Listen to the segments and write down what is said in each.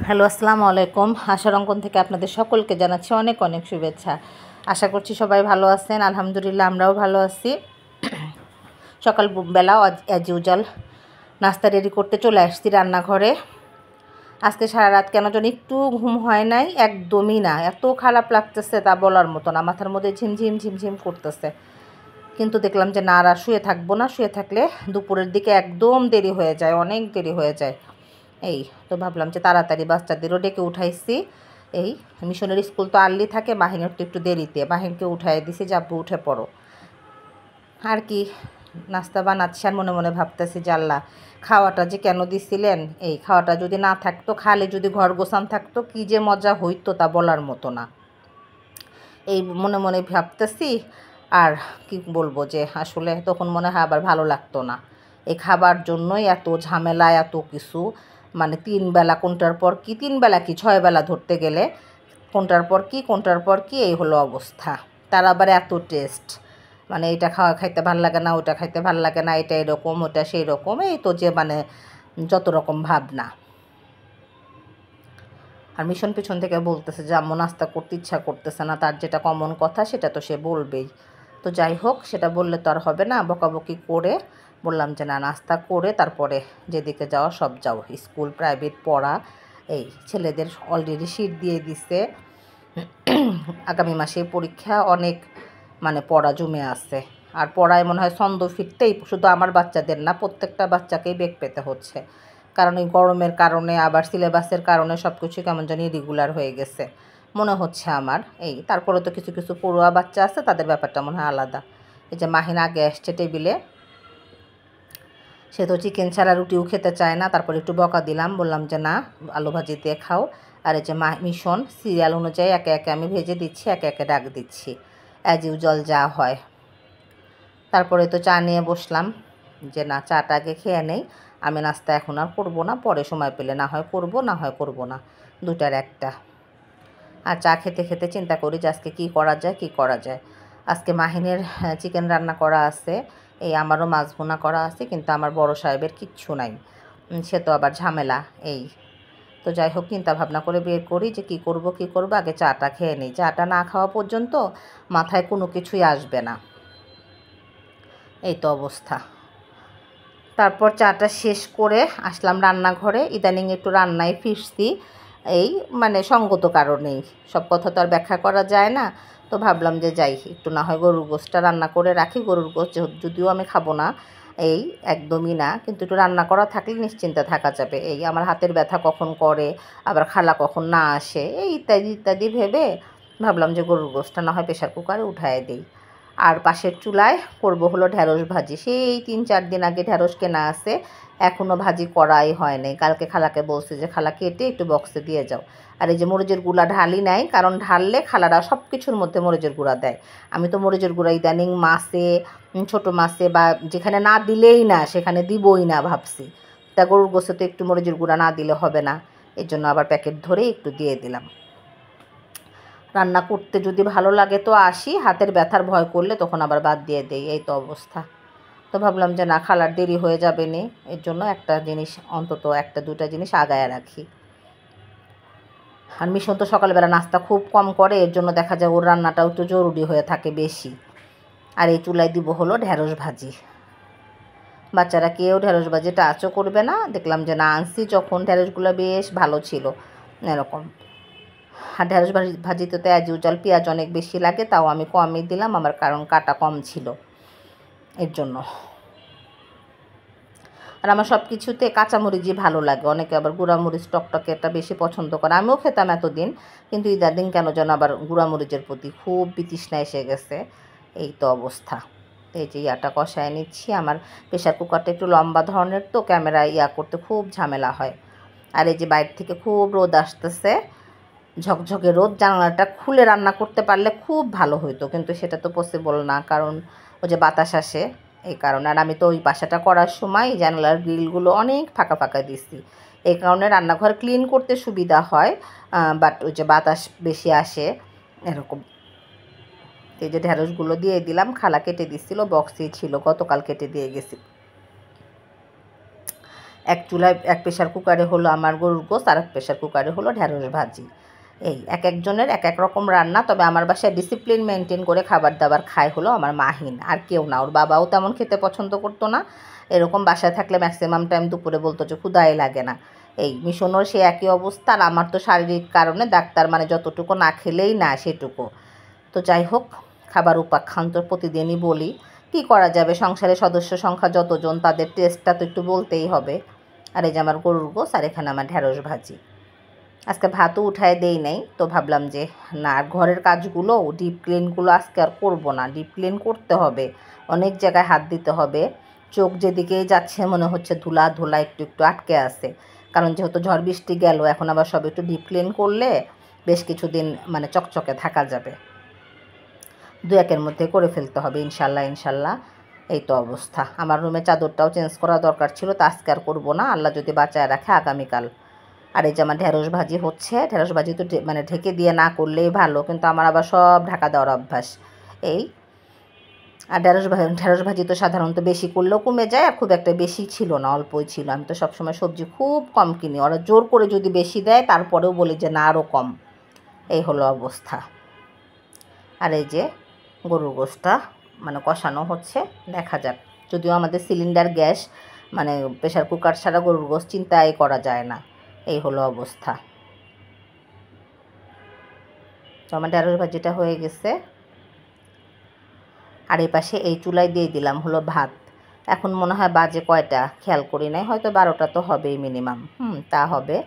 Hello, আসসালামু আলাইকুম। আশার অঙ্কন থেকে আপনাদের সকলকে জানাচ্ছি অনেক অনেক শুভেচ্ছা। আশা করছি সবাই ভালো আছেন। আলহামদুলিল্লাহ আমরাও ভালো আছি। সকালবেলা অ্যাজ ইউজুয়াল নাস্তা রেডি করতে চলে আসছি রান্নাঘরে। আজকে সারা রাত কেন যেন একটু ঘুম হয় নাই, একদমই না। এত খারাপ লাগতেছে তা বলার মতো না, মাথার মধ্যে ঝিমঝিম ঝিমঝিম করতেছে। কিন্তু দেখলাম যে না, আর শুয়ে থাকবো না, শুয়ে থাকলে দুপুরের দিকে একদম দেরি হয়ে যায়, অনেক দেরি হয়ে যায়। এই তো ভাবলাম যে তাড়াতাড়ি বাচ্চাদেরও ডেকে উঠাইছি। এই মিশনের স্কুল তো আর্লি থাকে, মাহিনের তো একটু দেরিতে। মাহিনকে উঠাই দিছি, যাবো উঠে পড়ো আর কি। নাস্তা বানাচ্ছি আর মনে মনে ভাবতেছি যে আল্লাহ, খাওয়াটা যে কেন দিছিলেন। এই খাওয়াটা যদি না থাকতো, খালি যদি ঘর গোছান থাকতো, কি যে মজা হইতো তা বলার মতো না। এই মনে মনে ভাবতেছি। আর কি বলবো, যে আসলে তখন মনে হয় আবার ভালো লাগতো না। এই খাবার জন্যই এত ঝামেলা, এত কিছু। মানে 3 বেলা কোনটার পর কি, 3 বেলা কি 6 বেলা ধরতে গেলে, কোনটার পর কি কোনটার পর কি, এই হলো অবস্থা। তার আবার এত টেস্ট, মানে এটা খাইতে ভাল লাগে না, ওটা খাইতে ভাল লাগে না, এটা এরকম ওটা সেই রকম। এই তো যে মানে যত রকম ভাবনা। আর মিশন পিছন থেকে বলতেছে যে আম্মু নাস্তা করতে ইচ্ছা করতেছে না। তার যেটা কমন কথা সেটা তো সে বলবেই। তো যাই হোক, সেটা বললে তো আর হবে না। বকাবকি করে বললাম যে না, নাস্তা করে তারপরে যেদিকে যাওয়া সব যাও, স্কুল প্রাইভেট পড়া। এই ছেলেদের অলরেডি শীট দিয়ে দিছে, আগামী মাসে পরীক্ষা। অনেক মানে পড়া জমে আছে। আর পড়ায় মনে হয় ছন্দ ফিরতেই শুধু আমার বাচ্চাদের না, প্রত্যেকটা বাচ্চাকেই বেগ পেতে হচ্ছে। কারণ এই গরমের কারণে, আবার সিলেবাসের কারণে সব কিছু কেমন জানি রেগুলার হয়ে গেছে মনে হচ্ছে আমার। এই তারপরে তো কিছু কিছু পড়ুয়া বাচ্চা আছে, তাদের ব্যাপারটা মনে হয় আলাদা। এই যে মাহিন আগে আসছে টেবিলে, সে তো চিকেন ছাড়া রুটিও খেতে চায় না। তারপর একটু বকা দিলাম, বললাম যে না, আলু ভাজি দিয়ে খাও। আর এই যে মিশন সিরিয়াল অনুযায়ী একে একে আমি ভেজে দিচ্ছি, একে একে ডাক দিচ্ছি, অ্যাজ ইউজুয়াল যা হয়। তারপরে তো চা নিয়ে বসলাম, যে না, চাটা আগে খেয়ে নেই। আমি নাস্তা এখন আর করবো না, পরে সময় পেলে না হয় করব, না হয় করব না, দুটার একটা। আর চা খেতে খেতে চিন্তা করি যে আজকে কী করা যায়, কী করা যায়। আজকে মাহিনের চিকেন রান্না করা আছে, এই আমারও মাছ ভুনা করা আছে, কিন্তু আমার বড় সাহেবের কিচ্ছু নাই। সে তো আবার ঝামেলা। এই তো যাই হোক, চিন্তা ভাবনা করে বের করি যে কী করব কী করব। আগে চাটা খেয়ে নিই, চাটা না খাওয়া পর্যন্ত মাথায় কোনো কিছুই আসবে না। এই তো অবস্থা। তারপর চাটা শেষ করে আসলাম রান্নাঘরে। ইদানিং একটু রান্নায় ফিরছি, এই মানে সঙ্গত কারণেই। সব কথা তো আর ব্যাখ্যা করা যায় না। তো ভাবলাম যে যাই, একটু না হয় গরুর গোশটা রান্না করে রাখি। গরুর গোশ যদিও আমি খাবো না, এই একদমই না, কিন্তু একটু রান্না করা থাকলে নিশ্চিন্তে থাকা যাবে। এই আমার হাতের ব্যথা কখন করে, আবার খালা কখন না আসে, এই ইত্যাদি ইত্যাদি ভেবে ভাবলাম যে গরুর গোশটা না হয় প্রেশার কুকারে উঠায় দিই। আর পাশের চুলায় করব হলো ঢ্যাঁড়স ভাজি। সেই 3-4 দিন আগে ঢ্যাঁড়স কেনা আছে, এখনও ভাজি করাই হয় নাই। কালকে খালাকে বলছি যে খালা কেটে একটু বক্সে দিয়ে যাও। আর এই যে মরিচের গুঁড়া ঢালি নাই, কারণ ঢাললে খালারা সব কিছুর মধ্যে মরিচের গুঁড়া দেয়। আমি তো মরিচের গুঁড়া ইদানিং মাছে, ছোটো মাছে বা যেখানে না দিলেই না সেখানে দিবই না ভাবছি। তা গরুর গোশে তো একটু মরিচের গুঁড়া না দিলে হবে না, এর জন্য আবার প্যাকেট ধরে একটু দিয়ে দিলাম। রান্না করতে যদি ভালো লাগে তো আসি, হাতের ব্যথার ভয় করলে তখন আবার বাদ দিয়ে দেই। এই তো অবস্থা। তো ভাবলাম যে না, খালার দেরি হয়ে যাবে নে, এর জন্য একটা জিনিস অন্তত, একটা দুটা জিনিস আগায় রাখি। আর মিশন তো সকালবেলা নাস্তা খুব কম করে, এর জন্য দেখা যায় ওর রান্নাটাও একটু জরুরি হয়ে থাকে বেশি। আর এই চুলায় দিব হলো ঢ্যাঁড়স ভাজি। বাচ্চারা কেউ ঢ্যাঁড়স ভাজি টাচও করবে না। দেখলাম যে না, আনছি যখন ঢ্যাঁড়সগুলো বেশ ভালো ছিল এরকম। আর ঢ্যাঁড়স ভাজিতে তো অ্যাজ ইউজুয়াল পেঁয়াজ অনেক বেশি লাগে, তাও আমি কমই দিলাম, আমার কারণ কাটা কম ছিল এর জন্য। আর আমার সব কিছুতে কাঁচামরিচই ভালো লাগে, অনেকে আবার গুঁড়ামরিচ টকটকে এটা বেশি পছন্দ করে। আমিও খেতাম এতদিন, কিন্তু ইদাদিন কেন যেন আবার গুঁড়ামরিচের প্রতি খুব বিতৃষ্ণা এসে গেছে। এই তো অবস্থা। এই যে ইয়াটা কষায় নিচ্ছি। আমার প্রেশার কুকারটা একটু লম্বা ধরনের, তো ক্যামেরা করতে খুব ঝামেলা হয়। আর এই যে বাইরে থেকে খুব রোদ আসতেছে, ঝকঝকে রোদ। জানালাটা খুলে রান্না করতে পারলে খুব ভালো হতো, কিন্তু সেটা তো পসিবল না, কারণ ওই যে বাতাস আসে, এই কারণে। আর আমি তো ওই বাসাটা করার সময় জানালার গ্রিলগুলো অনেক ফাঁকা ফাঁকা দিছি, এই কারণে রান্নাঘর ক্লিন করতে সুবিধা হয়, বাট ওই যে বাতাস বেশি আসে এরকম। এই যে ঢ্যাঁড়সগুলো দিয়ে দিলাম, খালা কেটে দিচ্ছিল, বক্সেই ছিল, গতকাল কেটে দিয়ে গেছি। এক চুলায় এক প্রেশার কুকারে হলো আমার গরুর গোশত, আর এক প্রেশার কুকারে হলো ঢেঁড়স ভাজি। এই এক একজনের এক এক রকম রান্না। তবে আমার বাসায় ডিসিপ্লিন মেনটেন করে খাবার দাবার খায় হলো আমার মাহিন, আর কেউ না। ওর বাবাও তেমন খেতে পছন্দ করতো না। এরকম বাসায় থাকলে ম্যাক্সিমাম টাইম দুপুরে বলতো যে ক্ষুধাই লাগে না। এই মিশনের সে একই অবস্থা। আর আমার তো শারীরিক কারণে ডাক্তার মানে যতটুকু না খেলেই না সেটুকু। তো যাই হোক, খাবার উপাখ্যান তো প্রতিদিনই বলি, কী করা যাবে, সংসারের সদস্য সংখ্যা যতজন তাদের টেস্টটা তো একটু বলতেই হবে। আর এই যে আমার গরুর গোশত, আর এখানে আমার ঢেঁড়স ভাজি। আজকে ভাতও উঠায় দেই নাই, তো ভাবলাম যে না, ঘরের কাজগুলো ডিপ ক্লিনগুলো আজকে আর করবো না। ডিপ ক্লিন করতে হবে, অনেক জায়গায় হাত দিতে হবে। চোখ যেদিকেই যাচ্ছে মনে হচ্ছে ধুলা ধুলা একটু একটু আটকে আছে। কারণ যেহেতু ঝড় বৃষ্টি গেল, এখন আবার সব একটু ডিপ ক্লিন করলে বেশ কিছুদিন মানে চকচকে থাকা যাবে। দু একের মধ্যে করে ফেলতে হবে ইনশাল্লাহ ইনশাল্লাহ। এই তো অবস্থা। আমার রুমে চাদরটাও চেঞ্জ করা দরকার ছিল, তা আজকে আর করবো না, আল্লাহ যদি বাঁচায় রাখে আগামীকাল। আর এই যে আমার ঢেঁড়স ভাজি হচ্ছে। ঢেঁড়স ভাজি তো মানে ঢেকে দিয়ে না করলেই ভালো, কিন্তু আমার আবার সব ঢাকা দেওয়ার অভ্যাস। এই আর ঢেঁড়স ভাজি তো সাধারণত বেশি করলেও কমে যায়, আর খুব একটা বেশি ছিল না, অল্পই ছিল। আমি তো সবসময় সবজি খুব কম কিনি, ওরা জোর করে যদি বেশি দেয় তারপরেও বলি যে না আরও কম। এই হলো অবস্থা। আর এই যে গরুর গোশতটা মানে কষানো হচ্ছে, দেখা যাক। যদিও আমাদের সিলিন্ডার গ্যাস, মানে প্রেশার কুকার ছাড়া গরুর গোশত চিন্তাই করা যায় না। এই হলো অবস্থা। তো আমার ঢেঁড়স ভাজিটা হয়ে গেছে। আর এই পাশে এই চুলায় দিয়ে দিলাম হলো ভাত। এখন মনে হয় বাজে কয়টা খেয়াল করি নাই, হয়তো 12টা তো হবেই মিনিমাম। তা হবে।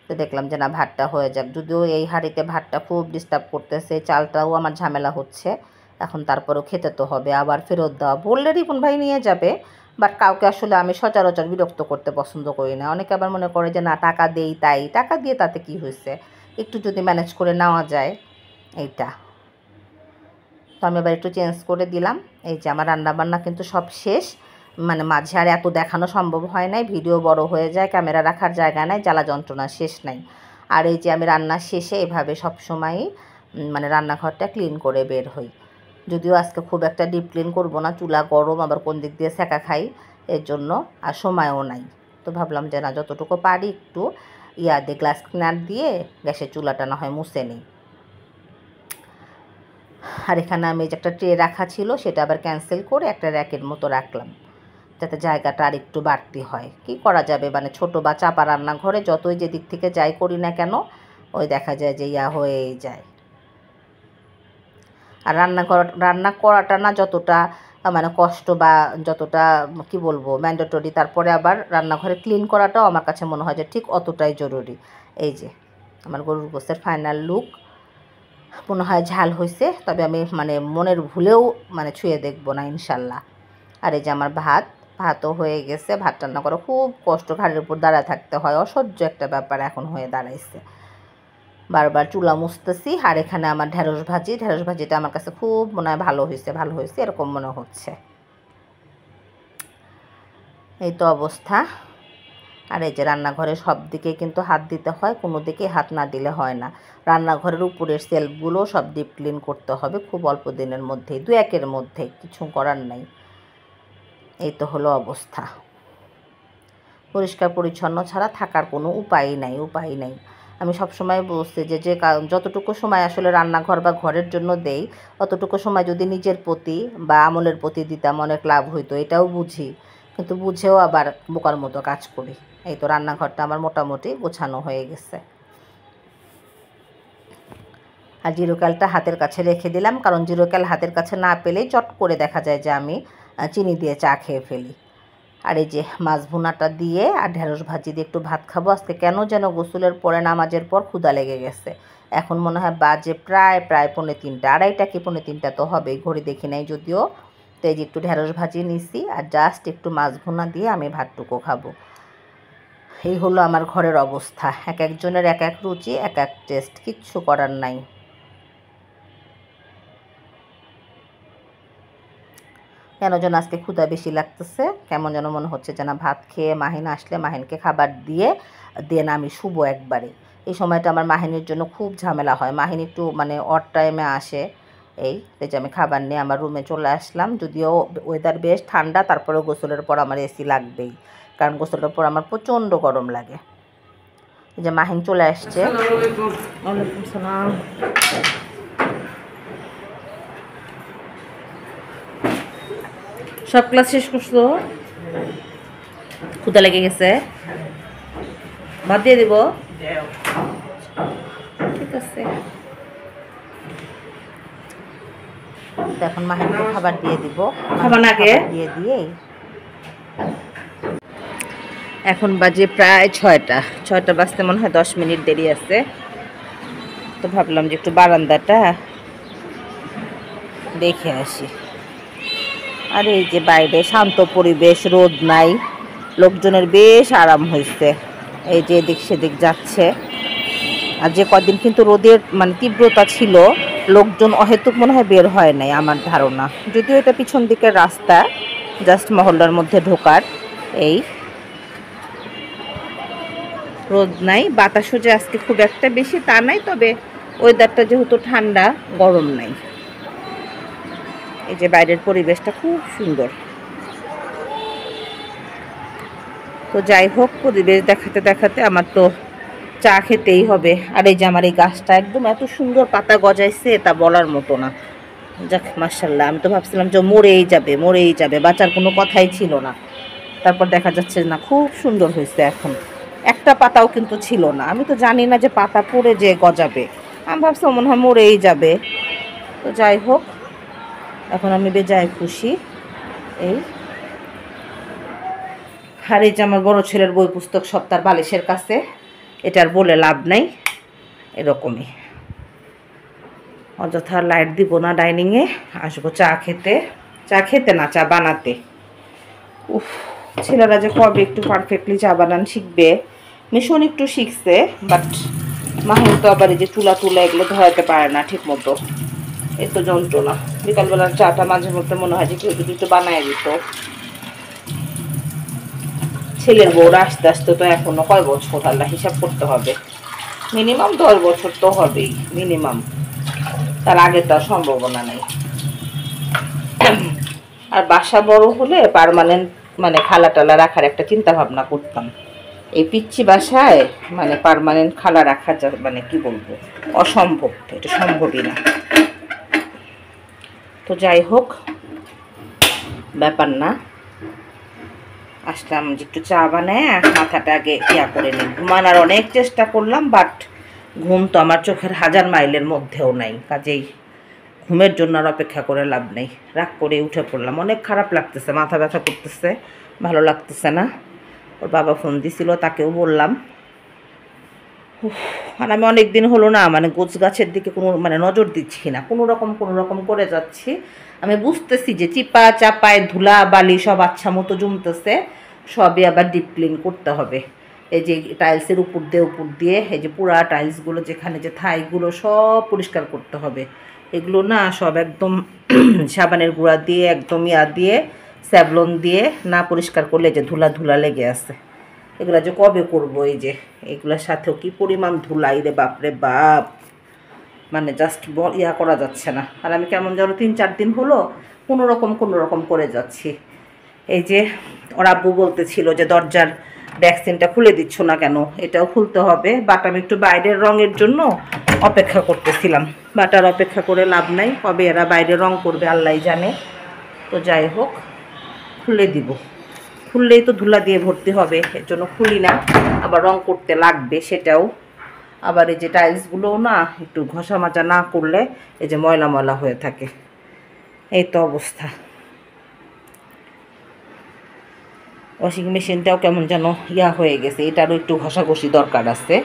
তো দেখলাম যে না, ভাতটা হয়ে যাক। যদিও এই হাঁড়িতে ভাতটা খুব ডিস্টার্ব করতেছে, চালটাও আমার ঝামেলা হচ্ছে। এখন তারপরেও খেতে তো হবে, আবার ফেরত দেওয়া বললে রিপন ভাই নিয়ে যাবে। বাট কাউকে আসলে আমি সচরাচর বিরক্ত করতে পছন্দ করি না। অনেকে আবার মনে করে যে না, টাকা দেই তাই, টাকা দিয়ে তাতে কি হয়েছে, একটু যদি ম্যানেজ করে নেওয়া যায় এইটা। তো আমি এবার একটু চেঞ্জ করে দিলাম। এই যে আমার রান্নাবান্না কিন্তু সব শেষ। মানে মাঝে আর এত দেখানো সম্ভব হয় নাই, ভিডিও বড় হয়ে যায়, ক্যামেরা রাখার জায়গা নাই, জ্বালা যন্ত্রণা শেষ নাই। আর এই যে আমি রান্নার শেষে এভাবে সবসময়ই মানে রান্নাঘরটা ক্লিন করে বের হই। যদিও আজকে খুব একটা ডিপ ক্লিন করবো না, চুলা গরম, আবার কোন দিক দিয়ে সেকা খাই, এর জন্য আর সময়ও নাই। তো ভাবলাম যে না, যতটুকু পারি একটু দিয়ে গ্লাস ক্লিনার দিয়ে গ্যাসের চুলাটা না হয় মুছে নিই। আর এখানে আমি যে একটা ট্রে রাখা ছিল সেটা আবার ক্যান্সেল করে একটা র্যাকের মতো রাখলাম, যাতে জায়গাটা আর একটু বাড়তি হয়। কি করা যাবে, মানে ছোটো বা চাপা রান্নাঘরে যতই যে দিক থেকে যাই করি না কেন, ওই দেখা যায় যে হয়েই যায়। আর রান্না করাটা না যতটা মানে কষ্ট বা যতটা কি বলবো ম্যান্ডেটরি, তারপরে আবার রান্নাঘরে ক্লিন করাটাও আমার কাছে মনে হয় যে ঠিক অতটাই জরুরি। এই যে আমার গরুর গোশতের ফাইনাল লুক। মনে হয় ঝাল হয়েছে, তবে আমি মানে মনের ভুলেও মানে ছুঁয়ে দেখবো না ইনশাল্লাহ। আর এই যে আমার ভাতও হয়ে গেছে। ভাত রান্না করা খুব কষ্ট, ঘাড়ের উপর দাঁড়ায় থাকতে হয়, অসহ্য একটা ব্যাপার এখন হয়ে দাঁড়াইছে। বারবার চুলা মুছতেছি। আর এখানে আমার ঢেঁড়স ভাজিটা আমার কাছে খুব মনে হয় ভালো হয়েছে এরকম মনে হচ্ছে। এই তো অবস্থা। আর এই যে রান্নাঘরে সব দিকে কিন্তু হাত দিতে হয়, কোনো দিকে হাত না দিলে হয় না। রান্নাঘরের উপরের সেলফগুলো সব ডিপ ক্লিন করতে হবে খুব অল্প দিনের মধ্যেই, 2-1 মধ্যে, কিছু করার নাই। এই তো হলো অবস্থা। পরিষ্কার পরিচ্ছন্ন ছাড়া থাকার কোনো উপায়ই নাই। আমি সবসময় বলছি যে যতটুকু সময় আসলে রান্নাঘর বা ঘরের জন্য দেই, অতটুকু সময় যদি নিজের প্রতি বা আমলের প্রতি দিতাম অনেক লাভ হইতো, এটাও বুঝি। কিন্তু বুঝেও আবার বোকার মতো কাজ করি। এই তো রান্নাঘরটা আমার মোটামুটি গোছানো হয়ে গেছে। আর জিরোক্যালটা হাতের কাছে রেখে দিলাম, কারণ জিরোক্যাল হাতের কাছে না পেলেই চট করে দেখা যায় যে আমি চিনি দিয়ে চা খেয়ে ফেলি। আর এই যে মাছ ভুনাটা দিয়ে আর ঢেঁড়স ভাজি দিয়ে একটু ভাত খাবো আজকে। কেন যেন গোসলের পরে নামাজের পর ক্ষুধা লেগে গেছে। এখন মনে হয় বাজে প্রায় 2:30, 2:30 কি 2:30 তো হবেই, ঘড়ি দেখি নাই যদিও। তো এই যে একটু ঢেঁড়স ভাজি নিছি আর জাস্ট একটু মাছ ভুনা দিয়ে আমি ভাতটুকু খাবো। এই হলো আমার ঘরের অবস্থা। এক একজনের এক এক রুচি, এক এক টেস্ট, কিচ্ছু করার নাই। কেন যেন আজকে ক্ষুধা বেশি লাগতেছে, কেমন যেন মনে হচ্ছে যেন ভাত খেয়ে মাহিন আসলে মাহিনকে খাবার দিয়ে দেন আমি শুবো একবারে। এই সময়টা আমার মাহিনের জন্য খুব ঝামেলা হয়, মাহিন একটু মানে অড টাইমে আসে। এই যে আমি খাবার নিয়ে আমার রুমে চলে আসলাম। যদিও ওয়েদার বেশ ঠান্ডা, তারপরেও গোসলের পর আমার এসি লাগবেই, কারণ গোসলের পর আমার প্রচণ্ড গরম লাগে। এই যে মাহিন চলে আসছে। ওয়ালাইকুম সালাম। সব ক্লাস শেষ করছো? ক্ষুধা লেগে গেছে, ভাত দিয়ে দিব? ঠিক আছে। এখন মাহিনকে খাবার দিয়ে দিব। খাবার আগে দিয়ে দিয়েই এখন বাজে প্রায় 6টা বাজতে মনে হয় 10 মিনিট দেরি আছে। তো ভাবলাম যে একটু বারান্দাটা দেখে আসি। আর এই যে বাইরে শান্ত পরিবেশ, রোদ নাই, লোকজনের বেশ আরাম হয়েছে। এই যে এদিক সেদিক যাচ্ছে। আর যে কদিন কিন্তু রোদের মানে তীব্রতা ছিল, লোকজন অহেতুক মনে হয় বের হয় নাই আমার ধারণা। যদিও এটা পিছন দিকের রাস্তা, জাস্ট মহল্লার মধ্যে ঢোকার। এই রোদ নাই, বাতাসও যে আজকে খুব একটা বেশি তা নাই, তবে ওয়েদারটা যেহেতু ঠান্ডা, গরম নাই। এই যে বাইরের পরিবেশটা খুব সুন্দর। তো যাই হোক, পরিবেশ দেখাতে দেখাতে আমার তো চা খেতেই হবে। আর এই যে আমার এই গাছটা একদম এত সুন্দর পাতা গজাইছে, তা বলার মতো না। যাক মাশাআল্লাহ, আমি তো ভাবছিলাম যে মরেই যাবে, বাঁচার কোনো কথাই ছিল না। তারপর দেখা যাচ্ছে না, খুব সুন্দর হয়েছে। এখন একটা পাতাও কিন্তু ছিল না। আমি তো জানি না যে পাতা পড়ে যে গজাবে, আমি ভাবছিলাম মনে হয় মরেই যাবে। তো যাই হোক, এখন আমি বেজায় খুশি। এই আর এই যে আমার বড় ছেলের বই পুস্তক সব তার বালিশের কাছে, এটার বলে লাভ নাই। এরকমই অযথা লাইট দিব না। ডাইনিংয়ে আসবো চা খেতে না, চা বানাতে। উফ, ছেলেরা যে কবে একটু পারফেক্টলি চা বানান শিখবে। মিশন একটু শিখছে, বাট মাহিন তো আবার এই যে চুলা এগুলো ধরাতে পারে না ঠিক মতো। এই তো যন্ত্রণা। বিকালবেলার চাটা মাঝে মধ্যে মনে হয় যে কেউ যদি একটু বানায় দিত। ছেলের বউরা আস্তে আস্তে তো এখনো কয় বছর, আল্লাহ হিসাব করতে হবে। মিনিমাম 10 বছর তো হবেই, মিনিমাম। তার আগে তো সম্ভাবনা নেই। আর বাসা বড় হলে পার্মানেন্ট মানে খালা টালা রাখার একটা চিন্তা ভাবনা করতাম। এই পিচ্ছি বাসায় মানে পার্মানেন্ট খালা রাখা মানে কি বলবো, অসম্ভব। এটা সম্ভবই না। তো যাই হোক, ব্যাপার না। আসলাম যে একটু চা বানায় মাথাটা আগে করে নিই। ঘুমানোর অনেক চেষ্টা করলাম, বাট ঘুম তো আমার চোখের 1000 মাইলের মধ্যেও নাই। কাজেই ঘুমের জন্য আর অপেক্ষা করে লাভ নেই। রাগ করে উঠে পড়লাম। অনেক খারাপ লাগতেছে, মাথা ব্যথা করতেছে, ভালো লাগতেছে না। ওর বাবা ফোন দিছিল, তাকেও বললাম। আর আমি অনেক দিন হলো না মানে গোছ গাছের দিকে কোনো মানে নজর দিচ্ছি না, কোনো রকম করে যাচ্ছি। আমি বুঝতেছি যে চিপা চাপায় ধুলা বালি সব আচ্ছা মতো জমতেছে, সবই আবার ডিপ ক্লিন করতে হবে। এই যে টাইলসের উপর দিয়ে এই যে পুরা টাইলসগুলো যেখানে যে থাইগুলো সব পরিষ্কার করতে হবে। এগুলো না সব একদম সাবানের গুঁড়া দিয়ে একদম দিয়ে স্যাভলন দিয়ে না পরিষ্কার করলে যে ধুলা লেগে আছে। এগুলা যে কবে করবো। এই যে এগুলোর সাথেও কি পরিমাণ ধুলাই রে বাপরে বাপ, মানে জাস্ট করা যাচ্ছে না। আর আমি কেমন যেন 3-4 দিন হলো কোনো রকম করে যাচ্ছি। এই যে ওর আব্বু বলতেছিল যে দরজার ভ্যাকসিনটা খুলে দিচ্ছ না কেন, এটাও খুলতে হবে। বাট আমি একটু বাইরের রঙের জন্য অপেক্ষা করতেছিলাম, বাট আর অপেক্ষা করে লাভ নাই। কবে এরা বাইরে রং করবে আল্লাহ জানে। তো যাই হোক, খুলে দিব। খুললেই তো ধুলা দিয়ে ভর্তি হবে, এর জন্য খুলি না। আবার রং করতে লাগবে সেটাও। আবার এই যে টাইলসগুলোও না একটু ঘষা মাজা না করলে এই যে ময়লা হয়ে থাকে। এই তো অবস্থা। ওয়াশিং মেশিনটাও কেমন যেন হয়ে গেছে, এটারও একটু ঘষাঘষি দরকার আছে।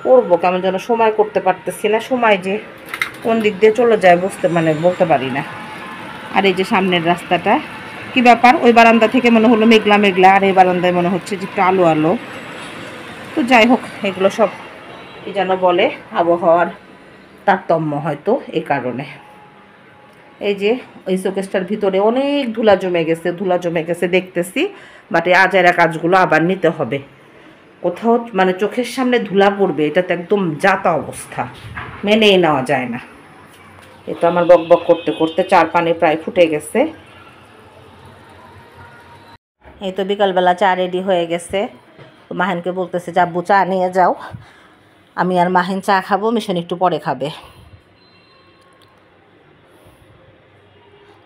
করবো, কেমন যেন সময় করতে পারতেছি না। সময় যে কোন দিক দিয়ে চলে যায় বলতে পারি না। আর এই যে সামনের রাস্তাটা কি ব্যাপার, ওই বারান্দা থেকে মনে হলো মেঘলা, আর এই বারান্দায় মনে হচ্ছে যে একটু আলো। তো যাই হোক, এগুলো সব কি যেন বলে, আবহাওয়ার তারতম্য হয়তো এই কারণে। এই যে ওই শোকেসটার ভিতরে অনেক ধুলা জমে গেছে দেখতেছি, বাট এই আজাইরা কাজগুলো আবার নিতে হবে। কোথাও মানে চোখের সামনে ধুলা পড়বে, এটা তো একদম যাতা অবস্থা, মেনেই নেওয়া যায় না। এ তো আমার বক করতে চার পানি প্রায় ফুটে গেছে। এই তো বিকালবেলা চা রেডি হয়ে গেছে। মাহিনকে বলতেছে যে আব্বু চা নিয়ে যাও, আমি আর মাহিন চা খাবো, মিশন একটু পরে খাবে।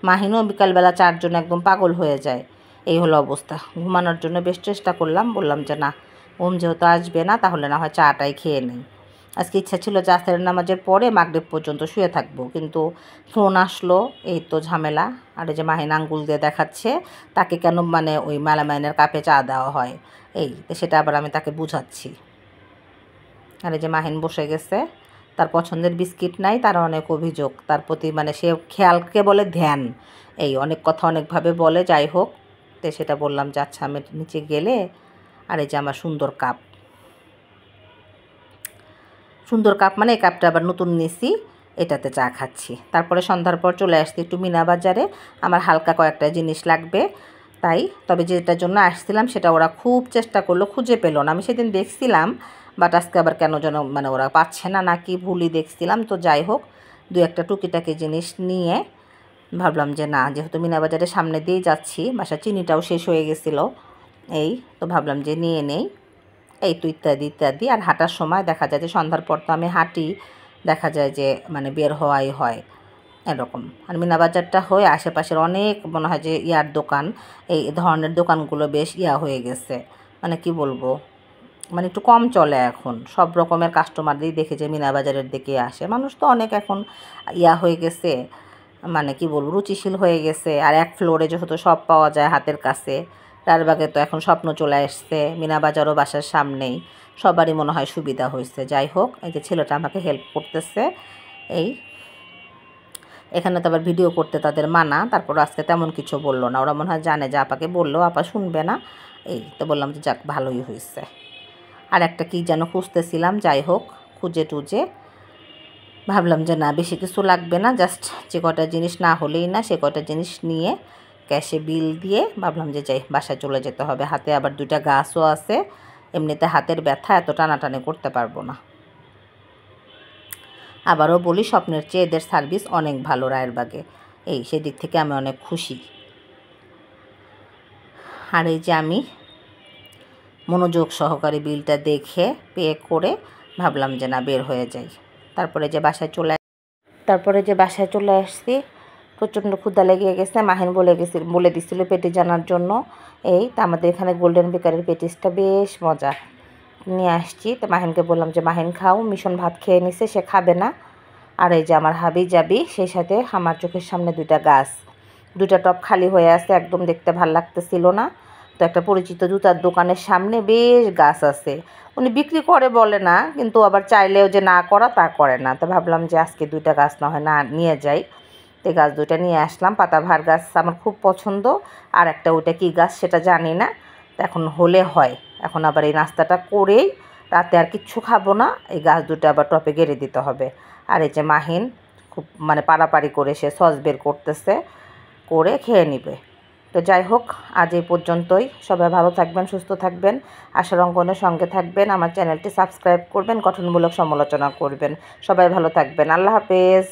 মাহিনও বিকালবেলা চার জন্য একদম পাগল হয়ে যায়। এই হলো অবস্থা। ঘুমানোর জন্য বেশ চেষ্টা করলাম, বললাম যে না, ঘুম যেহেতু আসবে না তাহলে না হয় চাটাই খেয়ে নেই। আজকে ইচ্ছা ছিল যে আসরের নামাজের পরে মাগরিব পর্যন্ত শুয়ে থাকবো, কিন্তু ফোন আসলো, এই তো ঝামেলা। আর এই যে মাহিন আঙ্গুল দিয়ে দেখাচ্ছে তাকে কেন মানে ওই মেলামাইনের কাপে চা দেওয়া হয়, এই সেটা আবার আমি তাকে বুঝাচ্ছি। আর এই যে মাহিন বসে গেছে, তার পছন্দের বিস্কিট নাই, তার অনেক অভিযোগ তার প্রতি, মানে সে খেয়ালকে বলে ধ্যান, এই অনেক কথা অনেকভাবে বলে। যাই হোক, তো সেটা বললাম যে আচ্ছা আমি নিচে গেলে। আর এই যে আমার সুন্দর কাপ, সুন্দর কাপ মানে এই কাপটা আবার নতুন নিছি, এটাতে চা খাচ্ছি। তারপরে সন্ধ্যার পর চলে আসছি একটু মিনা বাজারে, আমার হালকা কয়েকটা জিনিস লাগবে তাই। তবে যেটার জন্য আসছিলাম সেটা ওরা খুব চেষ্টা করলো, খুঁজে পেল না। আমি সেদিন দেখছিলাম, বাট আজকে আবার কেন যেন মানে ওরা পাচ্ছে না, নাকি ভুলই দেখছিলাম। তো যাই হোক, দু একটা টুকিটাকি জিনিস নিয়ে ভাবলাম যে না, যেহেতু মিনা বাজারের সামনে দিয়ে যাচ্ছি, বাসা চিনিটাও শেষ হয়ে গেছিলো, এই তো ভাবলাম যে নিয়ে নেই। এই তো ইত্যাদি ইত্যাদি। আর হাঁটার সময় দেখা যায় যে সন্ধ্যার পর তো আমি হাঁটি, দেখা যায় যে মানে বের হওয়াই হয় এরকম। আর মিনা বাজারটা হয়ে আশেপাশের অনেক মনে হয় যে ইয়ার দোকান, এই ধরনের দোকানগুলো বেশ ইয়া হয়ে গেছে, মানে কি বলবো, মানে একটু কম চলে এখন। সব রকমের কাস্টমারদেরই দেখে যে মিনা বাজারের দিকে আসে, মানুষ তো অনেক এখন ইয়া হয়ে গেছে, মানে কি বলবো, রুচিশীল হয়ে গেছে। আর এক ফ্লোরে যেহেতু সব পাওয়া যায় হাতের কাছে, রারবাগে তো এখন স্বপ্ন চলে আসছে, মিনা বাজারও বাসার সামনেই, সবারই মনে হয় সুবিধা হয়েছে। যাই হোক, এই যে ছেলেটা আমাকে হেল্প করতেছে। এই এখানে তো আবার ভিডিও করতে তাদের মানা, তারপর আজকে তেমন কিছু বললো না, ওরা মনে হয় জানে যে আপাকে বললো আপা শুনবে না। এই তো বললাম যে যাক ভালোই হয়েছে। আর একটা কী যেন খুঁজতেছিলাম, যাই হোক খুঁজে টুজে ভাবলাম যে না, বেশি কিছু লাগবে না, জাস্ট যে কটা জিনিস না হলেই না, সে কটা জিনিস নিয়ে ক্যাশে বিল দিয়ে ভাবলাম যে যাই, বাসায় চলে যেতে হবে। হাতে আবার দুইটা গাছও আছে, এমনিতে হাতের ব্যথা, এত টানাটানি করতে পারবো না। আবারও বলি, স্বপ্নের চেয়ে এদের সার্ভিস অনেক ভালো রায়েরবাগে, এই সেদিক থেকে আমি অনেক খুশি। আর এই যে আমি মনোযোগ সহকারে বিলটা দেখে পে করে ভাবলাম যে না, বের হয়ে যাই। তারপরে যে বাসায় চলে আসছি, প্রচণ্ড ক্ষুধা লেগে গেছে। মাহিন বলে দিছিল পেটি জানার জন্য। এই তা আমাদের এখানে গোল্ডেন বেকারের পেটিসটা বেশ মজা, নিয়ে আসছি। তো মাহিনকে বললাম যে মাহিন খাও, মিশন ভাত খেয়ে নিছে, সে খাবে না। আর এই যে আমার হাবি যাবি, সেই সাথে আমার চোখের সামনে দুইটা গাছ, দুইটা টপ খালি হয়ে আছে, একদম দেখতে ভাল লাগতেছিল না। তো একটা পরিচিত জুতার দোকানের সামনে বেশ গাছ আছে, উনি বিক্রি করে বলে না, কিন্তু আবার চাইলেও যে না করা তা করে না। তো ভাবলাম যে আজকে দুইটা গাছ না হয় না নিয়ে যাই। তো গাছ দুইটা নিয়ে আসলাম, পাতাবাহার গাছ আমার খুব পছন্দ, আর একটা ওইটা কী গাছ সেটা জানি না। তো এখন হলে হয়, এখন আবার এই নাস্তাটা করেই রাতে আর কিচ্ছু খাবো না, এই গাছ দুটো আবার টপে গেড়ে দিতে হবে। আর এই যে মাহিন খুব মানে পাড়াপাড়ি করে সে সস বের করতেছে, করে খেয়ে নিবে। তো যাই হোক, আজ এই পর্যন্তই। সবাই ভালো থাকবেন, সুস্থ থাকবেন, আশার অঙ্গনের সঙ্গে থাকবেন, আমার চ্যানেলটি সাবস্ক্রাইব করবেন, গঠনমূলক সমালোচনা করবেন। সবাই ভালো থাকবেন, আল্লাহ হাফেজ।